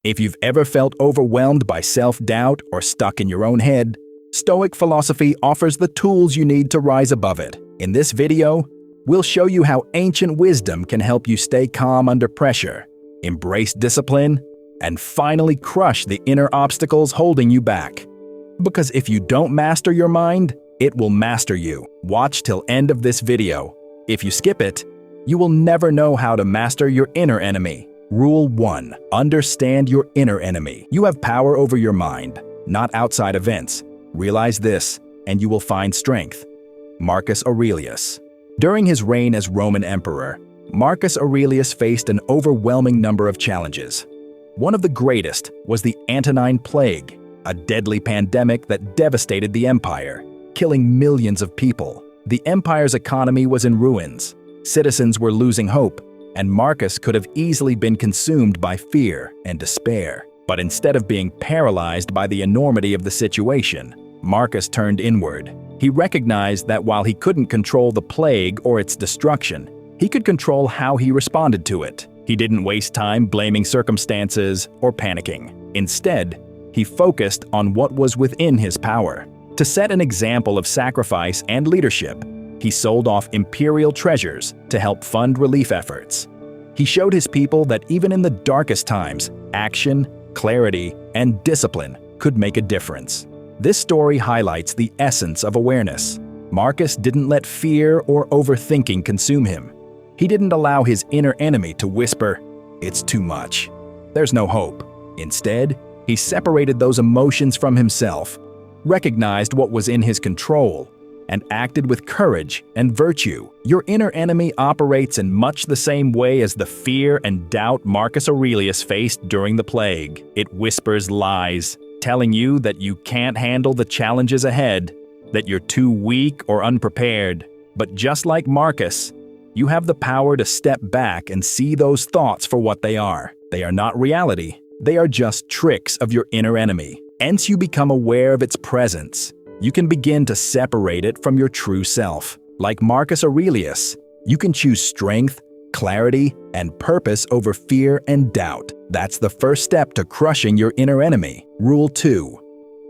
If you've ever felt overwhelmed by self-doubt or stuck in your own head, Stoic philosophy offers the tools you need to rise above it. In this video, we'll show you how ancient wisdom can help you stay calm under pressure, embrace discipline, and finally crush the inner obstacles holding you back. Because if you don't master your mind, it will master you. Watch till end of this video. If you skip it, you will never know how to master your inner enemy. Rule 1. Understand your inner enemy. You have power over your mind, not outside events. Realize this, and you will find strength. Marcus Aurelius. During his reign as Roman emperor, Marcus Aurelius faced an overwhelming number of challenges. One of the greatest was the Antonine Plague, a deadly pandemic that devastated the empire, killing millions of people. The empire's economy was in ruins. Citizens were losing hope, and Marcus could have easily been consumed by fear and despair. But instead of being paralyzed by the enormity of the situation, Marcus turned inward. He recognized that while he couldn't control the plague or its destruction, he could control how he responded to it. He didn't waste time blaming circumstances or panicking. Instead, he focused on what was within his power. To set an example of sacrifice and leadership, he sold off imperial treasures to help fund relief efforts. He showed his people that even in the darkest times, action, clarity, and discipline could make a difference. This story highlights the essence of awareness. Marcus didn't let fear or overthinking consume him. He didn't allow his inner enemy to whisper, "It's too much. There's no hope." Instead, he separated those emotions from himself, recognized what was in his control, and acted with courage and virtue. Your inner enemy operates in much the same way as the fear and doubt Marcus Aurelius faced during the plague. It whispers lies, telling you that you can't handle the challenges ahead, that you're too weak or unprepared. But just like Marcus, you have the power to step back and see those thoughts for what they are. They are not reality. They are just tricks of your inner enemy. Once you become aware of its presence, you can begin to separate it from your true self. Like Marcus Aurelius, you can choose strength, clarity, and purpose over fear and doubt. That's the first step to crushing your inner enemy. Rule 2.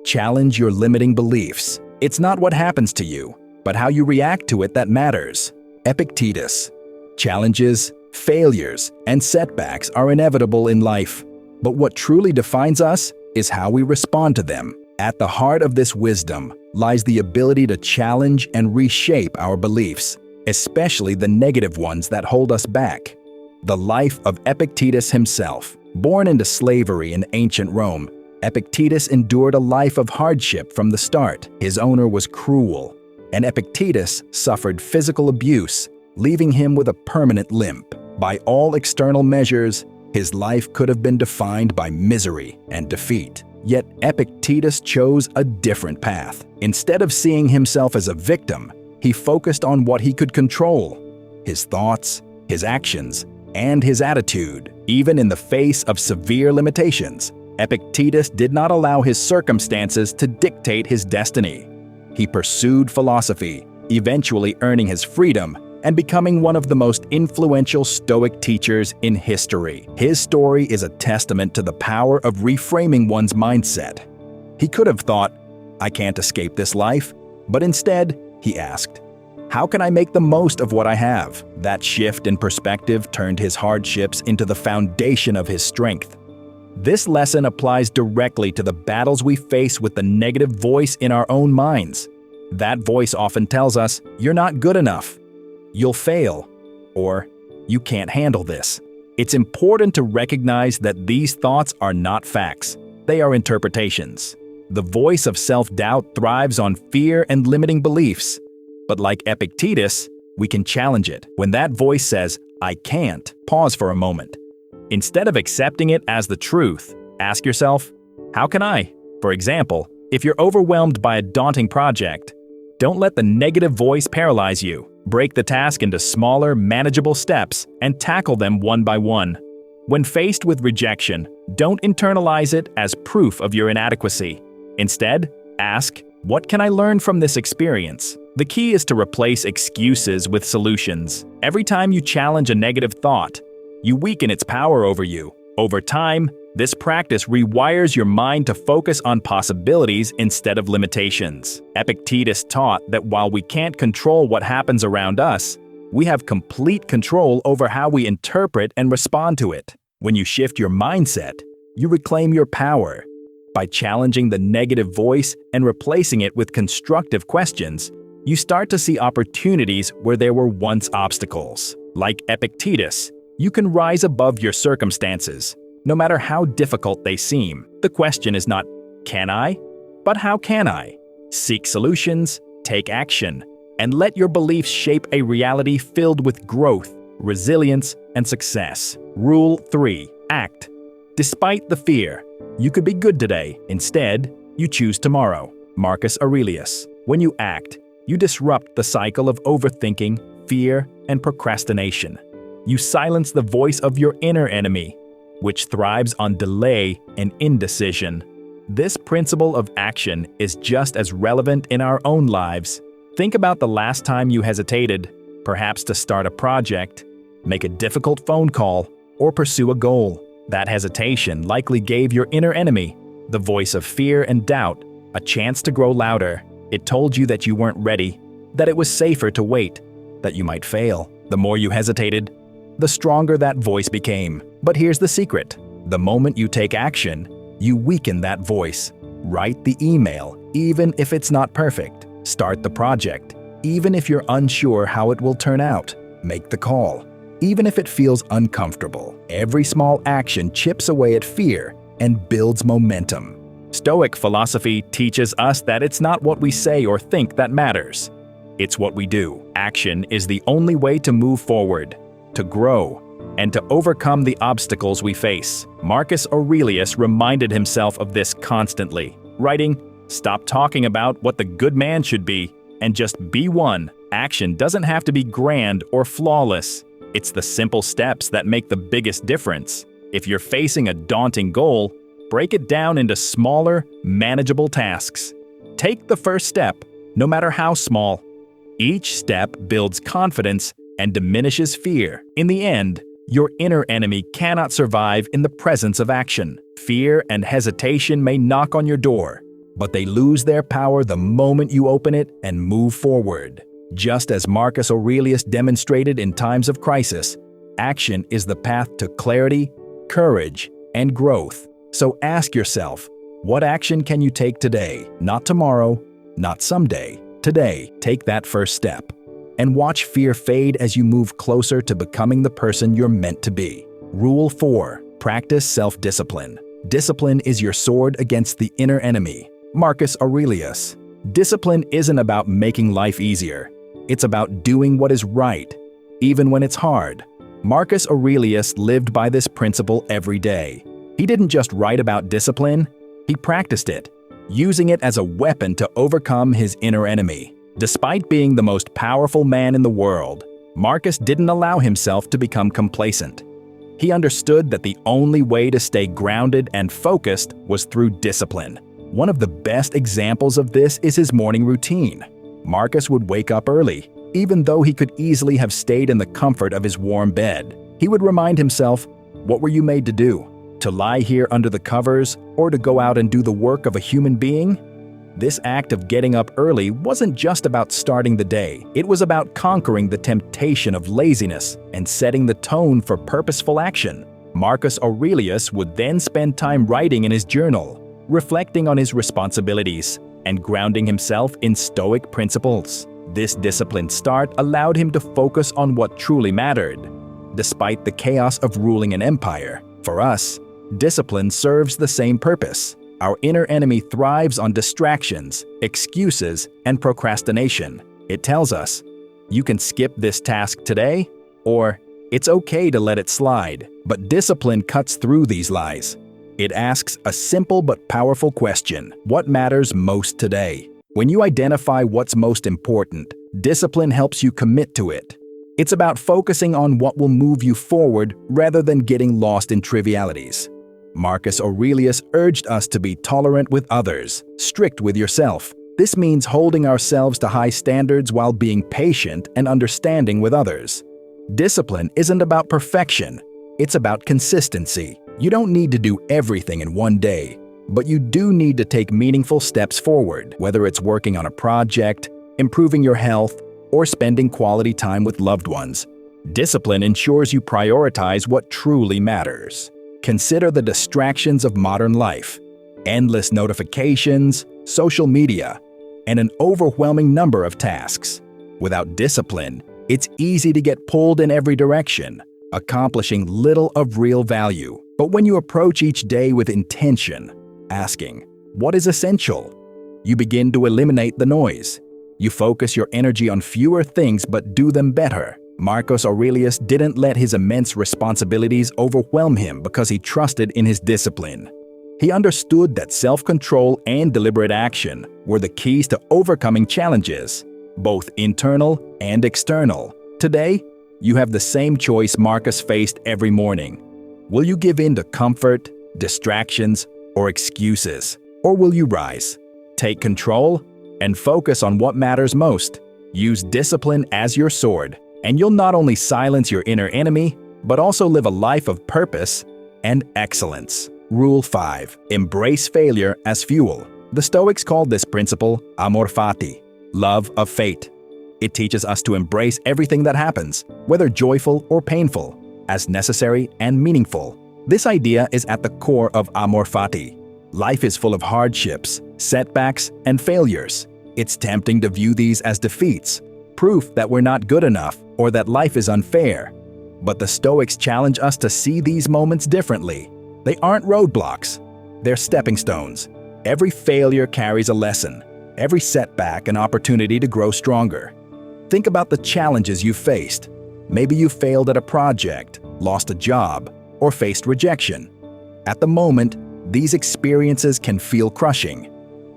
Challenge your limiting beliefs. It's not what happens to you, but how you react to it that matters. Epictetus. Challenges, failures, and setbacks are inevitable in life, but what truly defines us is how we respond to them. At the heart of this wisdom lies the ability to challenge and reshape our beliefs, especially the negative ones that hold us back. The life of Epictetus himself. Born into slavery in ancient Rome, Epictetus endured a life of hardship from the start. His owner was cruel, and Epictetus suffered physical abuse, leaving him with a permanent limp. By all external measures, his life could have been defined by misery and defeat. Yet Epictetus chose a different path. Instead of seeing himself as a victim, he focused on what he could control: his thoughts, his actions, and his attitude. Even in the face of severe limitations, Epictetus did not allow his circumstances to dictate his destiny. He pursued philosophy, eventually earning his freedom and becoming one of the most influential Stoic teachers in history. His story is a testament to the power of reframing one's mindset. He could have thought, "I can't escape this life," but instead, he asked, "How can I make the most of what I have?" That shift in perspective turned his hardships into the foundation of his strength. This lesson applies directly to the battles we face with the negative voice in our own minds. That voice often tells us, "You're not good enough," "You'll fail," or "You can't handle this." It's important to recognize that these thoughts are not facts. They are interpretations. The voice of self-doubt thrives on fear and limiting beliefs. But like Epictetus, we can challenge it. When that voice says, "I can't," pause for a moment. Instead of accepting it as the truth, ask yourself, "How can I?" For example, if you're overwhelmed by a daunting project, don't let the negative voice paralyze you. Break the task into smaller, manageable steps and tackle them one by one. When faced with rejection, don't internalize it as proof of your inadequacy. Instead, ask, "What can I learn from this experience?" The key is to replace excuses with solutions. Every time you challenge a negative thought, you weaken its power over you. Over time, This practice rewires your mind to focus on possibilities instead of limitations. Epictetus taught that while we can't control what happens around us, we have complete control over how we interpret and respond to it. When you shift your mindset, you reclaim your power. By challenging the negative voice and replacing it with constructive questions, you start to see opportunities where there were once obstacles. Like Epictetus, you can rise above your circumstances, no matter how difficult they seem. The question is not, can I? But how can I? Seek solutions, take action, and let your beliefs shape a reality filled with growth, resilience, and success. Rule 3. Act. Despite the fear, you could be good today. Instead, you choose tomorrow. Marcus Aurelius. When you act, you disrupt the cycle of overthinking, fear, and procrastination. You silence the voice of your inner enemy, which thrives on delay and indecision. This principle of action is just as relevant in our own lives. Think about the last time you hesitated, perhaps to start a project, make a difficult phone call, or pursue a goal. That hesitation likely gave your inner enemy, the voice of fear and doubt, a chance to grow louder. It told you that you weren't ready, that it was safer to wait, that you might fail. The more you hesitated, the stronger that voice became. But here's the secret. The moment you take action, you weaken that voice. Write the email, even if it's not perfect. Start the project, even if you're unsure how it will turn out. Make the call, even if it feels uncomfortable. Every small action chips away at fear and builds momentum. Stoic philosophy teaches us that it's not what we say or think that matters. It's what we do. Action is the only way to move forward, to grow, and to overcome the obstacles we face. Marcus Aurelius reminded himself of this constantly, writing, "Stop talking about what the good man should be, and just be one." Action doesn't have to be grand or flawless. It's the simple steps that make the biggest difference. If you're facing a daunting goal, break it down into smaller, manageable tasks. Take the first step, no matter how small. Each step builds confidence and diminishes fear. In the end, your inner enemy cannot survive in the presence of action. Fear and hesitation may knock on your door, but they lose their power the moment you open it and move forward. Just as Marcus Aurelius demonstrated in times of crisis, action is the path to clarity, courage, and growth. So ask yourself, what action can you take today? Not tomorrow, not someday. Today, take that first step. And watch fear fade as you move closer to becoming the person you're meant to be. Rule 4. Practice self-discipline. Discipline is your sword against the inner enemy. Marcus Aurelius. Discipline isn't about making life easier. It's about doing what is right, even when it's hard. Marcus Aurelius lived by this principle every day. He didn't just write about discipline, he practiced it, using it as a weapon to overcome his inner enemy. Despite being the most powerful man in the world, Marcus didn't allow himself to become complacent. He understood that the only way to stay grounded and focused was through discipline. One of the best examples of this is his morning routine. Marcus would wake up early, even though he could easily have stayed in the comfort of his warm bed. He would remind himself, what were you made to do? To lie here under the covers, or to go out and do the work of a human being? This act of getting up early wasn't just about starting the day. It was about conquering the temptation of laziness and setting the tone for purposeful action. Marcus Aurelius would then spend time writing in his journal, reflecting on his responsibilities and grounding himself in Stoic principles. This disciplined start allowed him to focus on what truly mattered, despite the chaos of ruling an empire. For us, discipline serves the same purpose. Our inner enemy thrives on distractions, excuses, and procrastination. It tells us, you can skip this task today, or it's okay to let it slide. But discipline cuts through these lies. It asks a simple but powerful question: what matters most today? When you identify what's most important, discipline helps you commit to it. It's about focusing on what will move you forward rather than getting lost in trivialities. Marcus Aurelius urged us to be tolerant with others, strict with yourself. This means holding ourselves to high standards while being patient and understanding with others. Discipline isn't about perfection, it's about consistency. You don't need to do everything in one day, but you do need to take meaningful steps forward, whether it's working on a project, improving your health, or spending quality time with loved ones. Discipline ensures you prioritize what truly matters. Consider the distractions of modern life: endless notifications, social media, and an overwhelming number of tasks. Without discipline, it's easy to get pulled in every direction, accomplishing little of real value. But when you approach each day with intention, asking, "What is essential?" you begin to eliminate the noise. You focus your energy on fewer things but do them better. Marcus Aurelius didn't let his immense responsibilities overwhelm him because he trusted in his discipline. He understood that self-control and deliberate action were the keys to overcoming challenges, both internal and external. Today, you have the same choice Marcus faced every morning. Will you give in to comfort, distractions, or excuses? Or will you rise, take control, and focus on what matters most? Use discipline as your sword, and you'll not only silence your inner enemy, but also live a life of purpose and excellence. Rule 5. Embrace failure as fuel. The Stoics called this principle amor fati, love of fate. It teaches us to embrace everything that happens, whether joyful or painful, as necessary and meaningful. This idea is at the core of amor fati. Life is full of hardships, setbacks, and failures. It's tempting to view these as defeats, proof that we're not good enough or that life is unfair. But the Stoics challenge us to see these moments differently. They aren't roadblocks, they're stepping stones. Every failure carries a lesson, every setback an opportunity to grow stronger. Think about the challenges you faced. Maybe you failed at a project, lost a job, or faced rejection. At the moment, these experiences can feel crushing.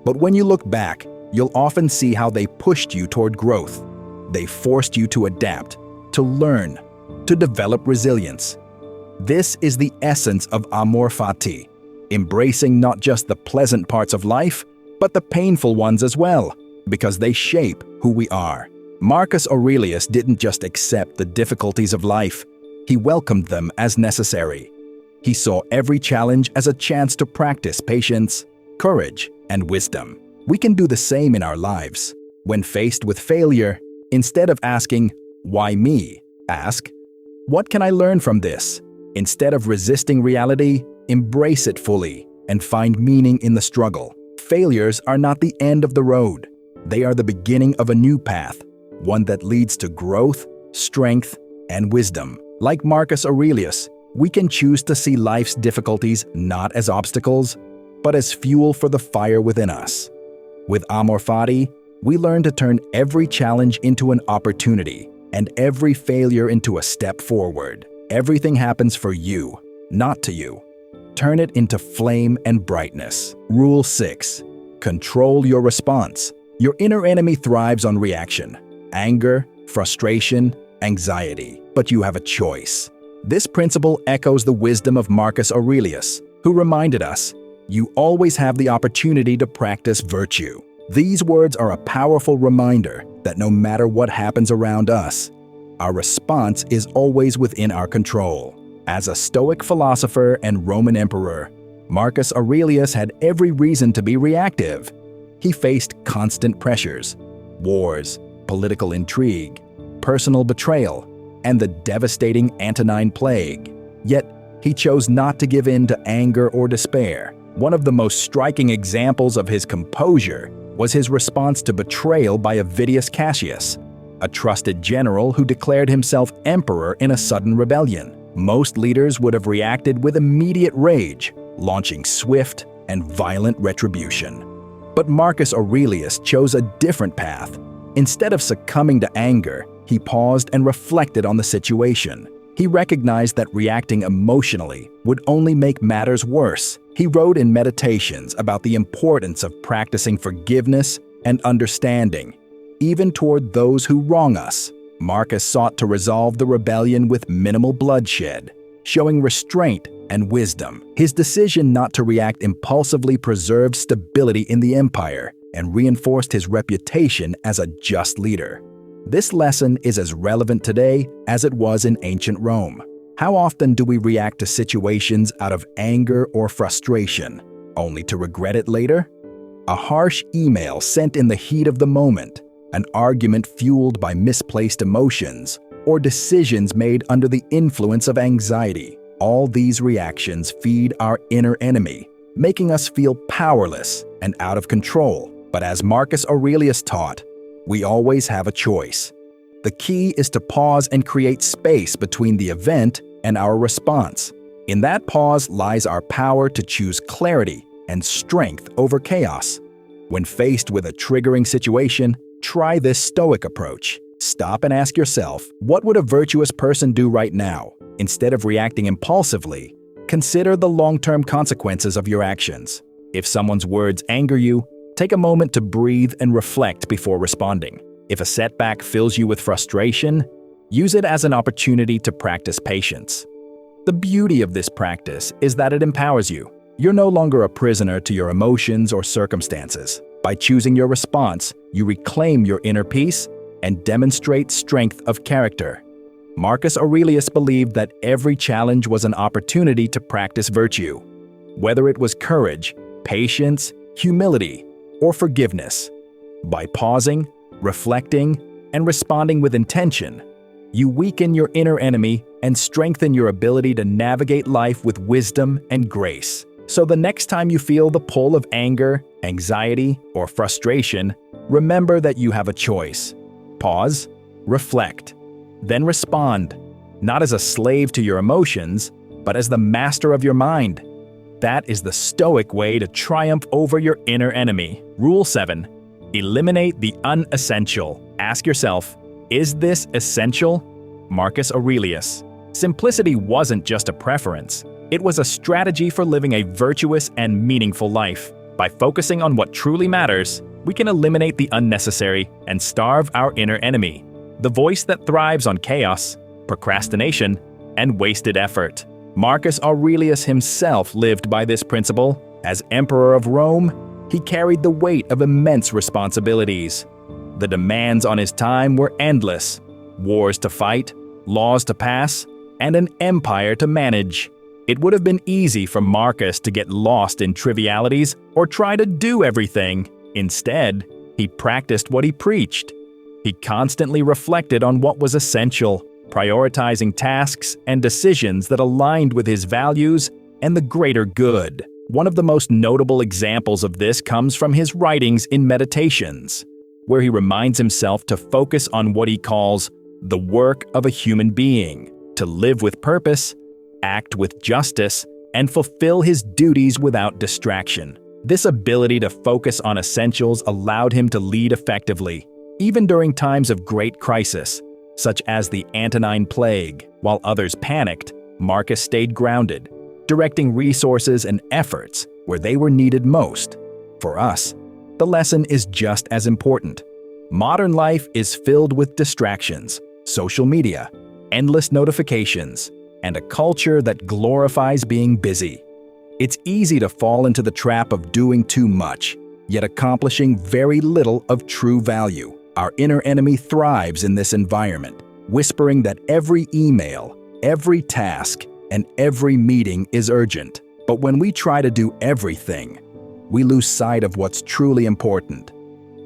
But when you look back, you'll often see how they pushed you toward growth. They forced you to adapt, to learn, to develop resilience. This is the essence of amor fati, embracing not just the pleasant parts of life, but the painful ones as well, because they shape who we are. Marcus Aurelius didn't just accept the difficulties of life, he welcomed them as necessary. He saw every challenge as a chance to practice patience, courage, and wisdom. We can do the same in our lives. When faced with failure, instead of asking, "Why me?" ask, "What can I learn from this?" Instead of resisting reality, embrace it fully and find meaning in the struggle. Failures are not the end of the road. They are the beginning of a new path, one that leads to growth, strength, and wisdom. Like Marcus Aurelius, we can choose to see life's difficulties not as obstacles, but as fuel for the fire within us. With amor fati, we learn to turn every challenge into an opportunity and every failure into a step forward. Everything happens for you, not to you. Turn it into flame and brightness. Rule 6. Control your response. Your inner enemy thrives on reaction, anger, frustration, anxiety, but you have a choice. This principle echoes the wisdom of Marcus Aurelius, who reminded us, "You always have the opportunity to practice virtue." These words are a powerful reminder that no matter what happens around us, our response is always within our control. As a Stoic philosopher and Roman emperor, Marcus Aurelius had every reason to be reactive. He faced constant pressures, wars, political intrigue, personal betrayal, and the devastating Antonine Plague. Yet, he chose not to give in to anger or despair. One of the most striking examples of his composure was his response to betrayal by Avidius Cassius, a trusted general who declared himself emperor in a sudden rebellion. Most leaders would have reacted with immediate rage, launching swift and violent retribution. But Marcus Aurelius chose a different path. Instead of succumbing to anger, he paused and reflected on the situation. He recognized that reacting emotionally would only make matters worse. He wrote in Meditations about the importance of practicing forgiveness and understanding, even toward those who wrong us. Marcus sought to resolve the rebellion with minimal bloodshed, showing restraint and wisdom. His decision not to react impulsively preserved stability in the empire and reinforced his reputation as a just leader. This lesson is as relevant today as it was in ancient Rome. How often do we react to situations out of anger or frustration, only to regret it later? A harsh email sent in the heat of the moment, an argument fueled by misplaced emotions, or decisions made under the influence of anxiety. All these reactions feed our inner enemy, making us feel powerless and out of control. But as Marcus Aurelius taught, we always have a choice. The key is to pause and create space between the event and our response. In that pause lies our power to choose clarity and strength over chaos. When faced with a triggering situation, try this Stoic approach. Stop and ask yourself, what would a virtuous person do right now? Instead of reacting impulsively, consider the long-term consequences of your actions. If someone's words anger you, take a moment to breathe and reflect before responding. If a setback fills you with frustration, use it as an opportunity to practice patience. The beauty of this practice is that it empowers you. You're no longer a prisoner to your emotions or circumstances. By choosing your response, you reclaim your inner peace and demonstrate strength of character. Marcus Aurelius believed that every challenge was an opportunity to practice virtue, whether it was courage, patience, humility, or forgiveness. By pausing, reflecting, and responding with intention, you weaken your inner enemy and strengthen your ability to navigate life with wisdom and grace. So the next time you feel the pull of anger, anxiety, or frustration, remember that you have a choice. Pause, reflect, then respond, not as a slave to your emotions, but as the master of your mind. That is the Stoic way to triumph over your inner enemy. Rule 7. Eliminate the unessential. Ask yourself, is this essential? Marcus Aurelius. Simplicity wasn't just a preference. It was a strategy for living a virtuous and meaningful life. By focusing on what truly matters, we can eliminate the unnecessary and starve our inner enemy, the voice that thrives on chaos, procrastination, and wasted effort. Marcus Aurelius himself lived by this principle. As Emperor of Rome, he carried the weight of immense responsibilities. The demands on his time were endless: wars to fight, laws to pass, and an empire to manage. It would have been easy for Marcus to get lost in trivialities or try to do everything. Instead, he practiced what he preached. He constantly reflected on what was essential, prioritizing tasks and decisions that aligned with his values and the greater good. One of the most notable examples of this comes from his writings in Meditations, where he reminds himself to focus on what he calls the work of a human being, to live with purpose, act with justice, and fulfill his duties without distraction. This ability to focus on essentials allowed him to lead effectively, even during times of great crisis, such as the Antonine Plague. While others panicked, Marcus stayed grounded, directing resources and efforts where they were needed most. For us, the lesson is just as important. Modern life is filled with distractions, social media, endless notifications, and a culture that glorifies being busy. It's easy to fall into the trap of doing too much, yet accomplishing very little of true value. Our inner enemy thrives in this environment, whispering that every email, every task, and every meeting is urgent. But when we try to do everything, we lose sight of what's truly important.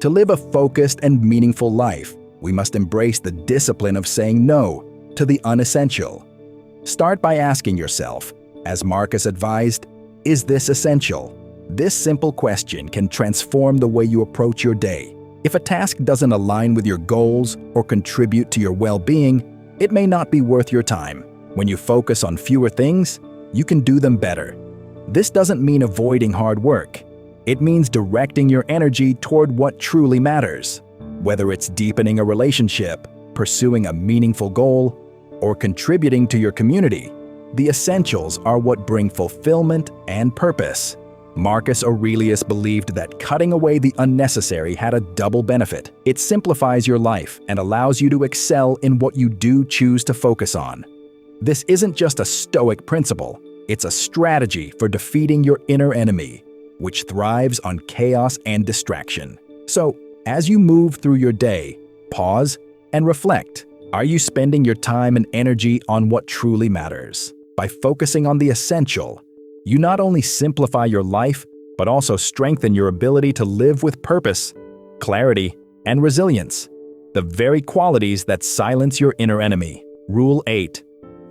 To live a focused and meaningful life, we must embrace the discipline of saying no to the unessential. Start by asking yourself, as Marcus advised, is this essential? This simple question can transform the way you approach your day. If a task doesn't align with your goals or contribute to your well-being, it may not be worth your time. When you focus on fewer things, you can do them better. This doesn't mean avoiding hard work. It means directing your energy toward what truly matters. Whether it's deepening a relationship, pursuing a meaningful goal, or contributing to your community, the essentials are what bring fulfillment and purpose. Marcus Aurelius believed that cutting away the unnecessary had a double benefit. It simplifies your life and allows you to excel in what you do choose to focus on. This isn't just a Stoic principle, it's a strategy for defeating your inner enemy, which thrives on chaos and distraction. So, as you move through your day, pause and reflect. Are you spending your time and energy on what truly matters? By focusing on the essential, you not only simplify your life, but also strengthen your ability to live with purpose, clarity, and resilience, the very qualities that silence your inner enemy. Rule 8.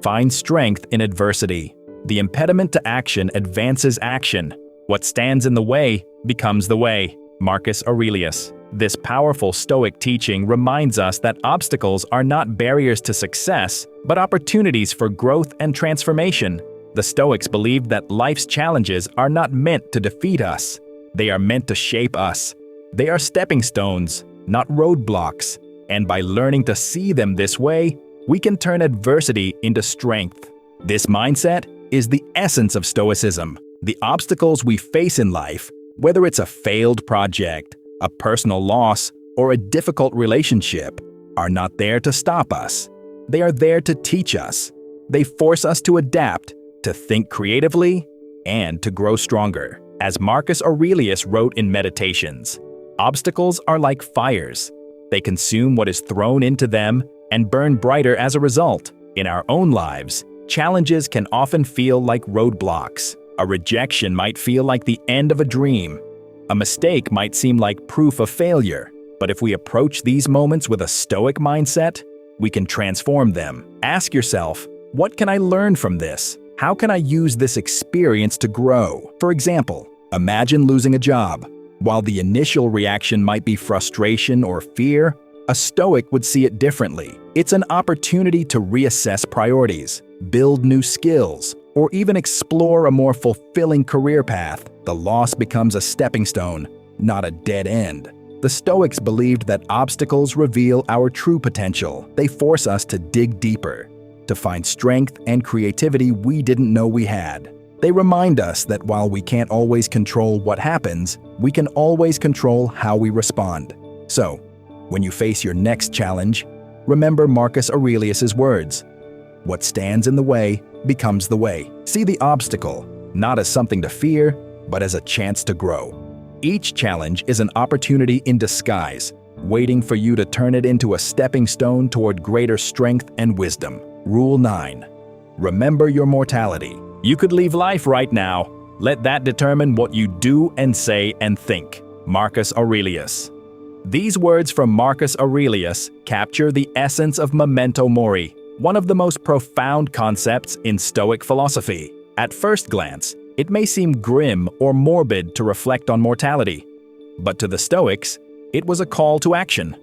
Find strength in adversity. The impediment to action advances action. What stands in the way becomes the way. Marcus Aurelius. This powerful Stoic teaching reminds us that obstacles are not barriers to success, but opportunities for growth and transformation. The Stoics believed that life's challenges are not meant to defeat us. They are meant to shape us. They are stepping stones, not roadblocks. And by learning to see them this way, we can turn adversity into strength. This mindset is the essence of Stoicism. The obstacles we face in life, whether it's a failed project, a personal loss, or a difficult relationship, are not there to stop us. They are there to teach us. They force us to adapt, to think creatively, and to grow stronger. As Marcus Aurelius wrote in Meditations, obstacles are like fires. They consume what is thrown into them and burn brighter as a result. In our own lives, challenges can often feel like roadblocks. A rejection might feel like the end of a dream. A mistake might seem like proof of failure. But if we approach these moments with a Stoic mindset, we can transform them. Ask yourself, what can I learn from this? How can I use this experience to grow? For example, imagine losing a job. While the initial reaction might be frustration or fear, a Stoic would see it differently. It's an opportunity to reassess priorities, build new skills, or even explore a more fulfilling career path. The loss becomes a stepping stone, not a dead end. The Stoics believed that obstacles reveal our true potential. They force us to dig deeper, to find strength and creativity we didn't know we had. They remind us that while we can't always control what happens, we can always control how we respond. So, when you face your next challenge, remember Marcus Aurelius's words, "What stands in the way becomes the way." See the obstacle not as something to fear, but as a chance to grow. Each challenge is an opportunity in disguise, waiting for you to turn it into a stepping stone toward greater strength and wisdom. Rule 9. Remember your mortality. You could leave life right now. Let that determine what you do and say and think. Marcus Aurelius. These words from Marcus Aurelius capture the essence of memento mori, one of the most profound concepts in Stoic philosophy. At first glance, it may seem grim or morbid to reflect on mortality. But to the Stoics, it was a call to action,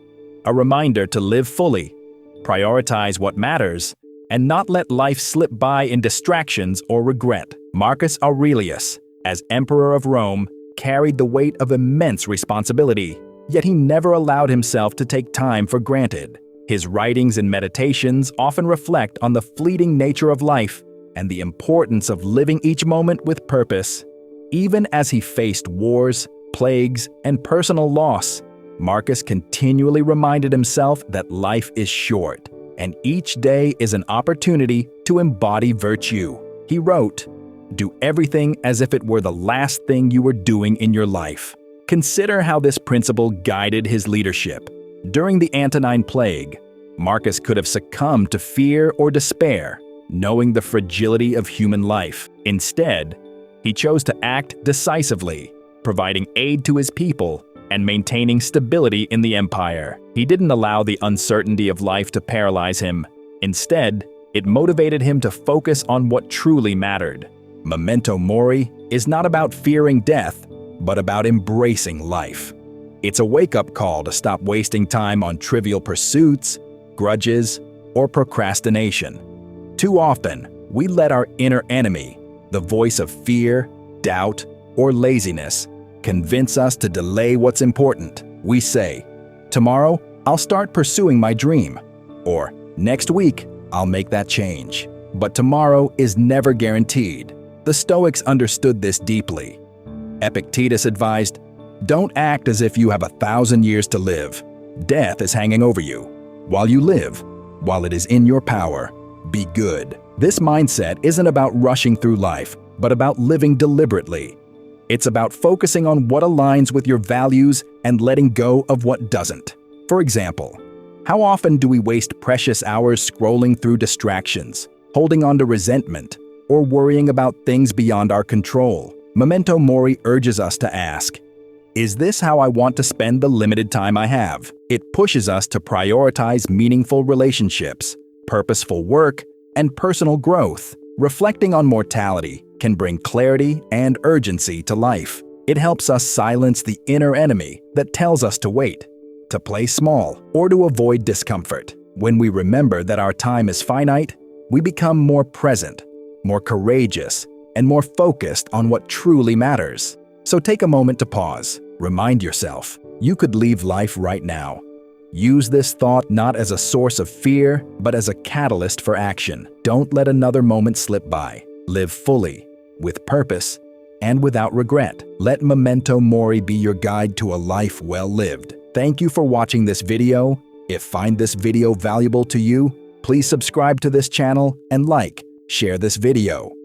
a reminder to live fully, prioritize what matters, and not let life slip by in distractions or regret. Marcus Aurelius, as Emperor of Rome, carried the weight of immense responsibility, yet he never allowed himself to take time for granted. His writings and meditations often reflect on the fleeting nature of life and the importance of living each moment with purpose. Even as he faced wars, plagues, and personal loss, Marcus continually reminded himself that life is short, and each day is an opportunity to embody virtue. He wrote, "Do everything as if it were the last thing you were doing in your life." Consider how this principle guided his leadership. During the Antonine Plague, Marcus could have succumbed to fear or despair, knowing the fragility of human life. Instead, he chose to act decisively, providing aid to his people and maintaining stability in the empire. He didn't allow the uncertainty of life to paralyze him. Instead, it motivated him to focus on what truly mattered. Memento mori is not about fearing death, but about embracing life. It's a wake-up call to stop wasting time on trivial pursuits, grudges, or procrastination. Too often, we let our inner enemy, the voice of fear, doubt, or laziness, convince us to delay what's important. We say, "Tomorrow, I'll start pursuing my dream," or "Next week, I'll make that change." But tomorrow is never guaranteed. The Stoics understood this deeply. Epictetus advised, "Don't act as if you have 1,000 years to live. Death is hanging over you. While you live, while it is in your power, be good." This mindset isn't about rushing through life, but about living deliberately. It's about focusing on what aligns with your values and letting go of what doesn't. For example, How often do we waste precious hours scrolling through distractions, holding on to resentment, or worrying about things beyond our control? Memento Mori urges us to ask, is this how I want to spend the limited time I have? It pushes us to prioritize meaningful relationships, purposeful work, and personal growth. Reflecting on mortality can bring clarity and urgency to life. It helps us silence the inner enemy that tells us to wait, to play small, or to avoid discomfort. When we remember that our time is finite, we become more present, more courageous, and more focused on what truly matters. So take a moment to pause. Remind yourself, you could leave life right now. Use this thought not as a source of fear, but as a catalyst for action. Don't let another moment slip by. Live fully, with purpose, and without regret. Let Memento Mori be your guide to a life well lived. Thank you for watching this video. If you find this video valuable to you, please subscribe to this channel and share this video.